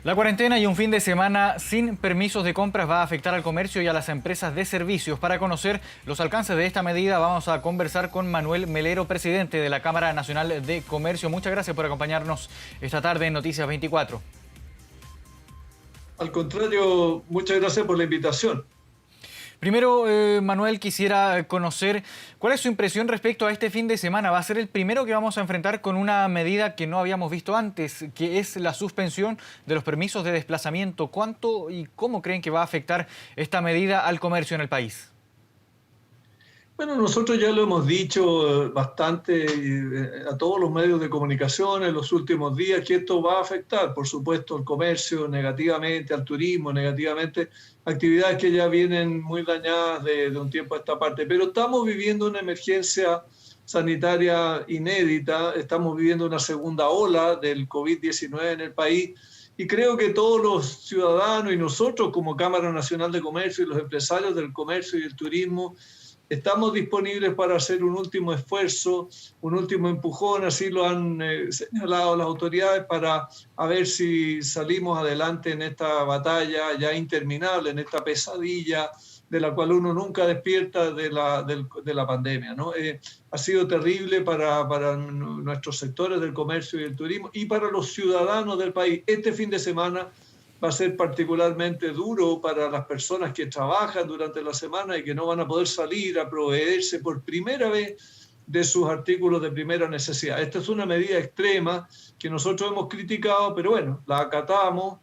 La cuarentena y un fin de semana sin permisos de compras va a afectar al comercio y a las empresas de servicios. Para conocer los alcances de esta medida vamos a conversar con Manuel Melero, presidente de la Cámara Nacional de Comercio. Muchas gracias por acompañarnos esta tarde en Noticias 24. Al contrario, muchas gracias por la invitación. Primero, Manuel, quisiera conocer cuál es su impresión respecto a este fin de semana. Va a ser el primero que vamos a enfrentar con una medida que no habíamos visto antes, que es la suspensión de los permisos de desplazamiento. ¿Cuánto y cómo creen que va a afectar esta medida al comercio en el país? Bueno, nosotros ya lo hemos dicho bastante a todos los medios de comunicación en los últimos días que esto va a afectar, por supuesto, al comercio negativamente, al turismo negativamente, actividades que ya vienen muy dañadas de un tiempo a esta parte. Pero estamos viviendo una emergencia sanitaria inédita, estamos viviendo una segunda ola del COVID-19 en el país. Y creo que todos los ciudadanos y nosotros como Cámara Nacional de Comercio y los empresarios del comercio y el turismo estamos disponibles para hacer un último esfuerzo, un último empujón, así lo han señalado las autoridades, para a ver si salimos adelante en esta batalla ya interminable, en esta pesadilla de la cual uno nunca despierta de la pandemia, ¿no? Ha sido terrible para nuestros sectores del comercio y el turismo y para los ciudadanos del país. Este fin de semana va a ser particularmente duro para las personas que trabajan durante la semana y que no van a poder salir a proveerse por primera vez de sus artículos de primera necesidad. Esta es una medida extrema que nosotros hemos criticado, pero bueno, la acatamos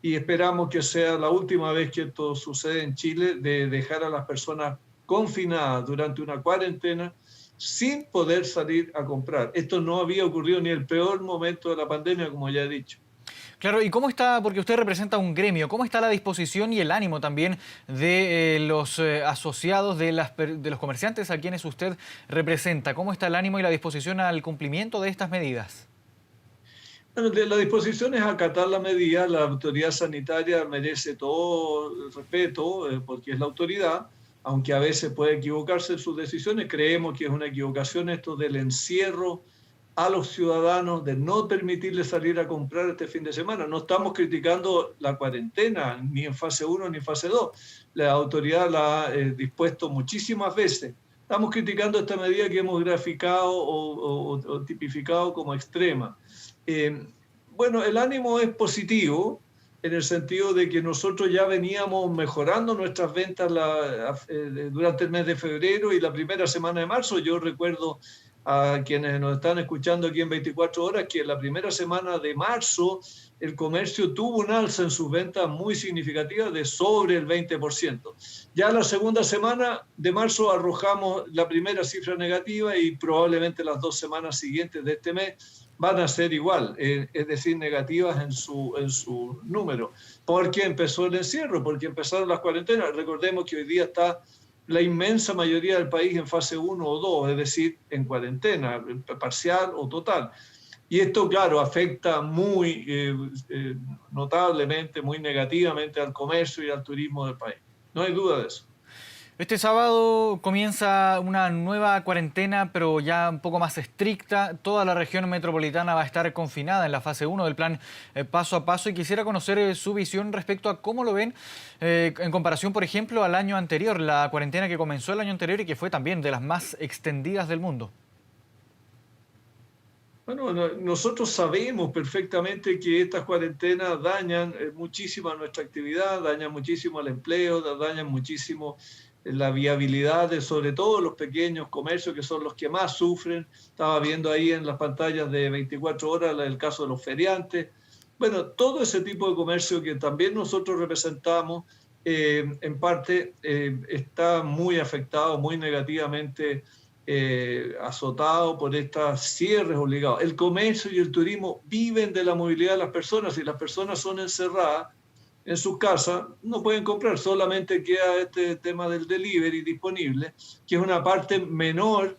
y esperamos que sea la última vez que esto sucede en Chile, de dejar a las personas confinadas durante una cuarentena sin poder salir a comprar. Esto no había ocurrido ni en el peor momento de la pandemia, como ya he dicho. Claro, ¿y cómo está, porque usted representa un gremio, cómo está la disposición y el ánimo también de los asociados de los comerciantes a quienes usted representa? ¿Cómo está el ánimo y la disposición al cumplimiento de estas medidas? Bueno, la disposición es acatar la medida. La autoridad sanitaria merece todo el respeto porque es la autoridad, aunque a veces puede equivocarse en sus decisiones. Creemos que es una equivocación esto del encierro a los ciudadanos, de no permitirles salir a comprar este fin de semana. No estamos criticando la cuarentena, ni en fase 1 ni en fase 2. La autoridad la ha dispuesto muchísimas veces. Estamos criticando esta medida que hemos graficado o tipificado como extrema. Bueno, el ánimo es positivo en el sentido de que nosotros ya veníamos mejorando nuestras ventas durante el mes de febrero y la primera semana de marzo. Yo recuerdo a quienes nos están escuchando aquí en 24 horas que la primera semana de marzo el comercio tuvo un alza en sus ventas muy significativa de sobre el 20%. Ya la segunda semana de marzo arrojamos la primera cifra negativa y probablemente las 2 semanas siguientes de este mes van a ser igual, es decir, negativas en su número, porque empezó el encierro, porque empezaron las cuarentenas. Recordemos que hoy día está la inmensa mayoría del país en fase 1 o 2, es decir, en cuarentena, parcial o total. Y esto, claro, afecta muy notablemente, muy negativamente al comercio y al turismo del país. No hay duda de eso. Este sábado comienza una nueva cuarentena, pero ya un poco más estricta. Toda la región metropolitana va a estar confinada en la fase 1 del plan paso a paso. Y quisiera conocer su visión respecto a cómo lo ven en comparación, por ejemplo, al año anterior, la cuarentena que comenzó el año anterior y que fue también de las más extendidas del mundo. Bueno, nosotros sabemos perfectamente que estas cuarentenas dañan muchísimo a nuestra actividad, dañan muchísimo al empleo, dañan muchísimo la viabilidad de sobre todo los pequeños comercios, que son los que más sufren. Estaba viendo ahí en las pantallas de 24 horas el caso de los feriantes. Bueno, todo ese tipo de comercio que también nosotros representamos, en parte está muy afectado, muy negativamente azotado por estos cierres obligados. El comercio y el turismo viven de la movilidad de las personas y las personas son encerradas en sus casas, no pueden comprar, solamente queda este tema del delivery disponible, que es una parte menor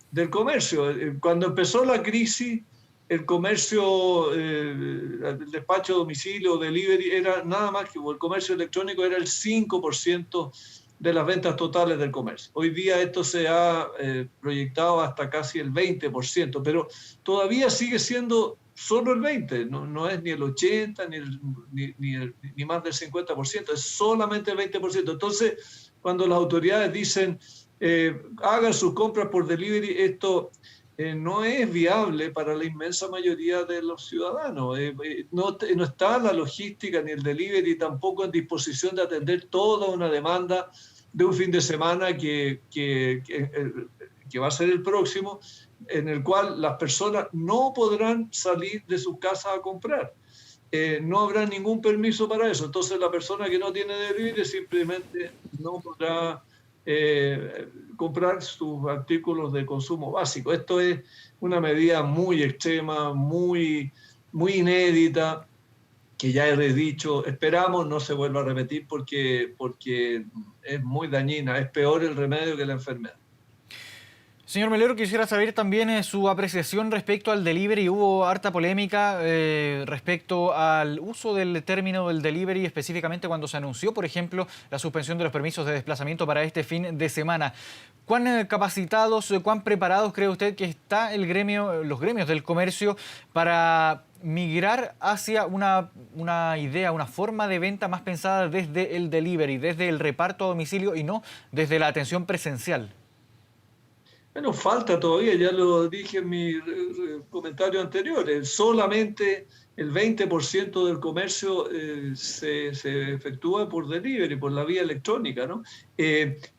del comercio. Cuando empezó la crisis, el comercio, el despacho a domicilio, delivery, era nada más que el comercio electrónico era el 5% de las ventas totales del comercio. Hoy día esto se ha proyectado hasta casi el 20%, pero todavía sigue siendo solo el 20%, no es ni el 80%, ni más del 50%, es solamente el 20%. Entonces, cuando las autoridades dicen, hagan sus compras por delivery, esto no es viable para la inmensa mayoría de los ciudadanos. No está la logística ni el delivery tampoco en disposición de atender toda una demanda de un fin de semana que va a ser el próximo, en el cual las personas no podrán salir de sus casas a comprar. No habrá ningún permiso para eso. Entonces la persona que no tiene delivery simplemente no podrá comprar sus artículos de consumo básico. Esto es una medida muy extrema, muy inédita, que ya he dicho, esperamos no se vuelva a repetir porque es muy dañina, es peor el remedio que la enfermedad. Señor Melero, quisiera saber también su apreciación respecto al delivery. Hubo harta polémica respecto al uso del término del delivery, específicamente cuando se anunció, por ejemplo, la suspensión de los permisos de desplazamiento para este fin de semana. ¿Cuán capacitados, cuán preparados cree usted que está el gremio, los gremios del comercio para migrar hacia una idea, una forma de venta más pensada desde el delivery, desde el reparto a domicilio y no desde la atención presencial? Bueno, falta todavía, ya lo dije en mi comentario anterior, solamente el 20% del comercio se efectúa por delivery, por la vía electrónica, ¿no?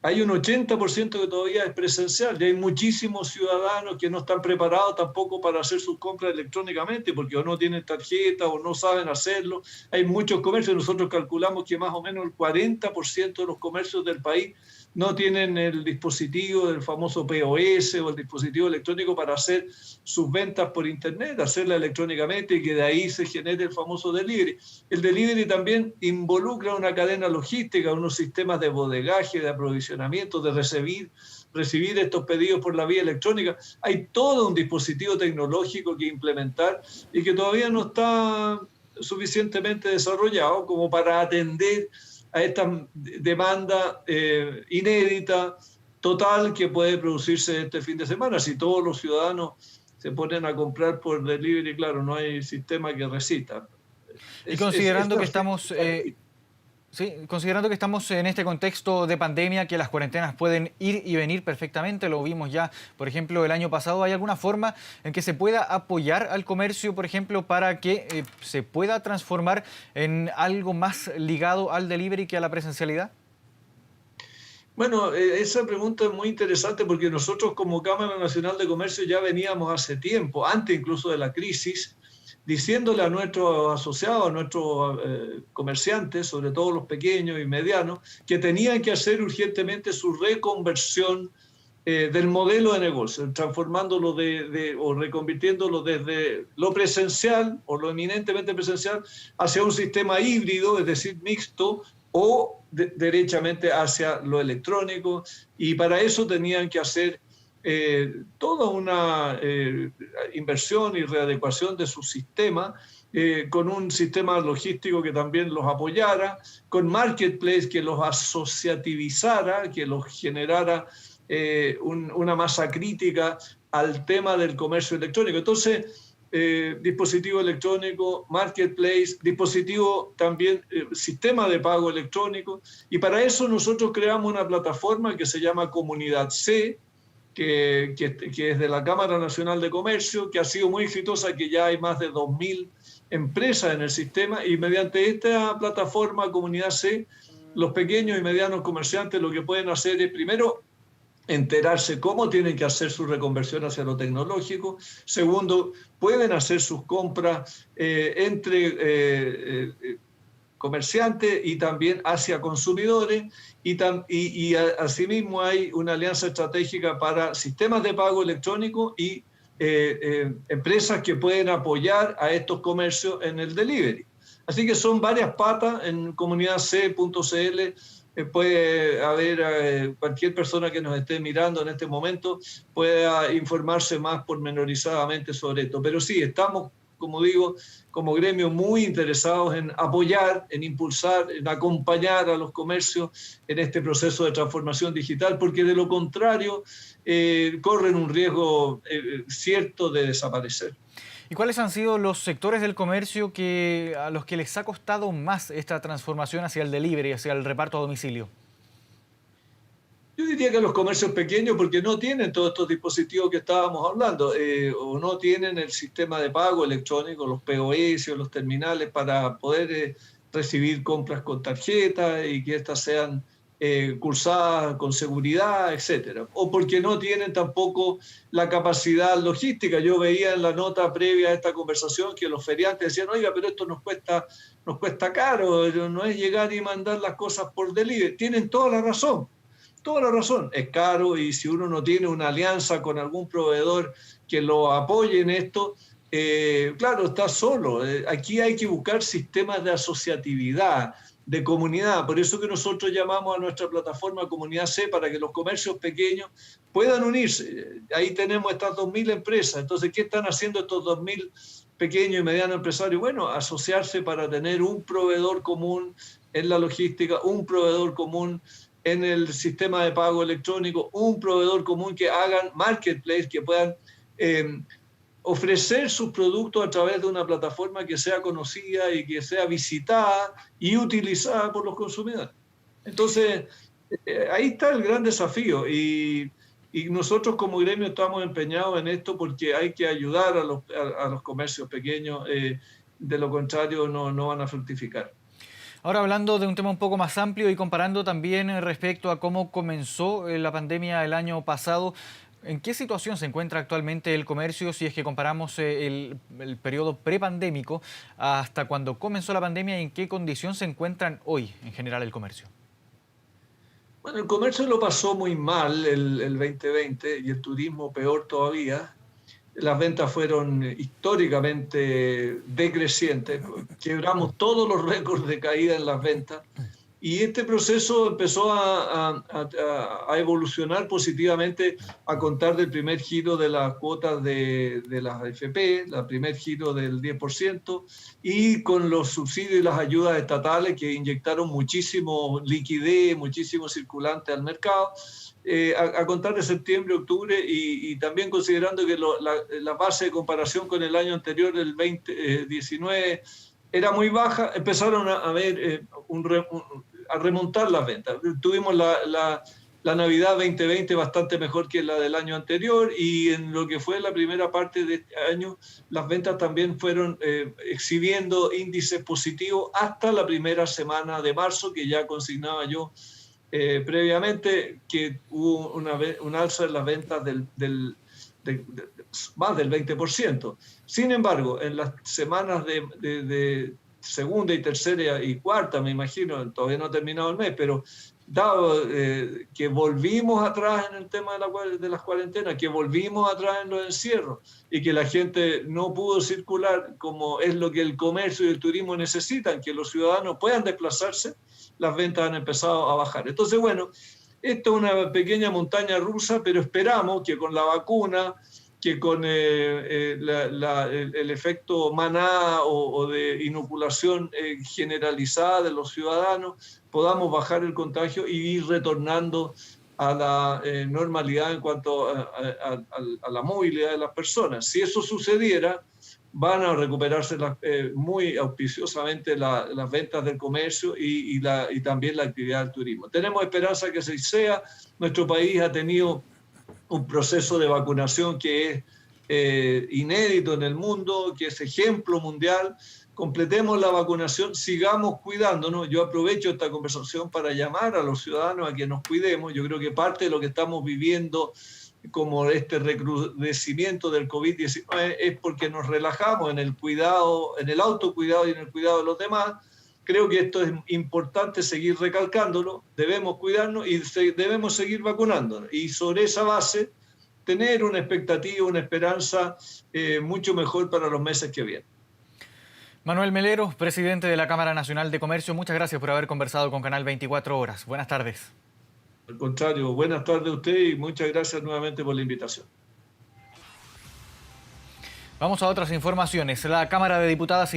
Hay un 80% que todavía es presencial y hay muchísimos ciudadanos que no están preparados tampoco para hacer sus compras electrónicamente porque o no tienen tarjeta o no saben hacerlo. Hay muchos comercios, nosotros calculamos que más o menos el 40% de los comercios del país no tienen el dispositivo del famoso POS o el dispositivo electrónico para hacer sus ventas por internet, hacerla electrónicamente y que de ahí se genere el famoso delivery. El delivery también involucra una cadena logística, unos sistemas de bodegaje, de aprovisionamiento, de recibir estos pedidos por la vía electrónica. Hay todo un dispositivo tecnológico que implementar y que todavía no está suficientemente desarrollado como para atender a esta demanda inédita, total, que puede producirse este fin de semana. Si todos los ciudadanos se ponen a comprar por delivery, claro, no hay sistema que resista. Y considerando que estamos... Sí, considerando que estamos en este contexto de pandemia, que las cuarentenas pueden ir y venir perfectamente, lo vimos ya, por ejemplo, el año pasado, ¿hay alguna forma en que se pueda apoyar al comercio, por ejemplo, para que se pueda transformar en algo más ligado al delivery que a la presencialidad? Bueno, esa pregunta es muy interesante porque nosotros como Cámara Nacional de Comercio ya veníamos hace tiempo, antes incluso de la crisis, diciéndole a nuestros asociados, a nuestros comerciantes, sobre todo los pequeños y medianos, que tenían que hacer urgentemente su reconversión del modelo de negocio, transformándolo o reconvirtiéndolo desde lo presencial o lo eminentemente presencial hacia un sistema híbrido, es decir, mixto, o derechamente hacia lo electrónico, y para eso tenían que hacer toda una inversión y readecuación de su sistema, con un sistema logístico que también los apoyara, con marketplace que los asociativizara, que los generara una masa crítica al tema del comercio electrónico. Entonces, dispositivo electrónico, marketplace, dispositivo también, sistema de pago electrónico, y para eso nosotros creamos una plataforma que se llama Comunidad C, que es de la Cámara Nacional de Comercio, que ha sido muy exitosa, que ya hay más de 2.000 empresas en el sistema, y mediante esta plataforma Comunidad C, los pequeños y medianos comerciantes lo que pueden hacer es, primero, enterarse cómo tienen que hacer su reconversión hacia lo tecnológico. Segundo, pueden hacer sus compras entre comerciantes y también hacia consumidores, y asimismo hay una alianza estratégica para sistemas de pago electrónico y empresas que pueden apoyar a estos comercios en el delivery. Así que son varias patas. En comunidadc.cl puede haber cualquier persona que nos esté mirando en este momento pueda informarse más pormenorizadamente sobre esto. Pero sí, estamos, como digo, como gremio muy interesados en apoyar, en impulsar, en acompañar a los comercios en este proceso de transformación digital, porque de lo contrario corren un riesgo cierto de desaparecer. ¿Y cuáles han sido los sectores del comercio a los que les ha costado más esta transformación hacia el delivery, hacia el reparto a domicilio? Yo diría que los comercios pequeños, porque no tienen todos estos dispositivos que estábamos hablando, o no tienen el sistema de pago electrónico, los POS o los terminales para poder recibir compras con tarjeta y que éstas sean cursadas con seguridad, etcétera. O porque no tienen tampoco la capacidad logística. Yo veía en la nota previa a esta conversación que los feriantes decían, oiga, pero esto nos cuesta caro, no es llegar y mandar las cosas por delivery. Tienen toda la razón. Toda la razón, es caro y si uno no tiene una alianza con algún proveedor que lo apoye en esto, claro, está solo. Aquí hay que buscar sistemas de asociatividad, de comunidad. Por eso que nosotros llamamos a nuestra plataforma Comunidad C para que los comercios pequeños puedan unirse. Ahí tenemos estas 2.000 empresas. Entonces, ¿qué están haciendo estos 2.000 pequeños y medianos empresarios? Bueno, asociarse para tener un proveedor común en la logística, un proveedor común en el sistema de pago electrónico, un proveedor común que hagan marketplace, que puedan ofrecer sus productos a través de una plataforma que sea conocida y que sea visitada y utilizada por los consumidores. Entonces, ahí está el gran desafío y nosotros como gremio estamos empeñados en esto porque hay que ayudar a los comercios pequeños, de lo contrario no van a fructificar. Ahora hablando de un tema un poco más amplio y comparando también respecto a cómo comenzó la pandemia el año pasado, ¿en qué situación se encuentra actualmente el comercio si es que comparamos el periodo prepandémico hasta cuando comenzó la pandemia y en qué condición se encuentran hoy en general el comercio? Bueno, el comercio lo pasó muy mal el 2020 y el turismo peor todavía. Las ventas fueron históricamente decrecientes, quebramos todos los récords de caída en las ventas y este proceso empezó a evolucionar positivamente a contar del primer giro de las cuotas de las AFP, el primer giro del 10% y con los subsidios y las ayudas estatales que inyectaron muchísimo liquidez, muchísimo circulante al mercado. A contar de septiembre, octubre y también considerando que la base de comparación con el año anterior, el 2019, era muy baja, empezaron a remontar las ventas. Tuvimos la Navidad 2020 bastante mejor que la del año anterior y en lo que fue la primera parte de este año, las ventas también fueron exhibiendo índices positivos hasta la primera semana de marzo, que ya consignaba yo previamente, que hubo un alza en las ventas más del 20%. Sin embargo, en las semanas de segunda y tercera y cuarta, me imagino, todavía no ha terminado el mes, pero dado que volvimos atrás en el tema de las cuarentenas, que volvimos atrás en los encierros y que la gente no pudo circular como es lo que el comercio y el turismo necesitan, que los ciudadanos puedan desplazarse, las ventas han empezado a bajar. Entonces, bueno, esto es una pequeña montaña rusa, pero esperamos que con la vacuna, que con el efecto manada o de inoculación generalizada de los ciudadanos, podamos bajar el contagio y ir retornando a la normalidad en cuanto a la movilidad de las personas. Si eso sucediera, van a recuperarse muy auspiciosamente las ventas del comercio y también la actividad del turismo. Tenemos esperanza que así sea. Nuestro país ha tenido un proceso de vacunación que es inédito en el mundo, que es ejemplo mundial. Completemos la vacunación, sigamos cuidándonos. Yo aprovecho esta conversación para llamar a los ciudadanos a que nos cuidemos. Yo creo que parte de lo que estamos viviendo como este recrudecimiento del COVID-19 es porque nos relajamos en el cuidado, en el autocuidado y en el cuidado de los demás. Creo que esto es importante seguir recalcándolo, debemos cuidarnos y debemos seguir vacunándonos. Y sobre esa base, tener una expectativa, una esperanza mucho mejor para los meses que vienen. Manuel Melero, presidente de la Cámara Nacional de Comercio, muchas gracias por haber conversado con Canal 24 Horas. Buenas tardes. Al contrario, buenas tardes a usted y muchas gracias nuevamente por la invitación. Vamos a otras informaciones. La Cámara de Diputadas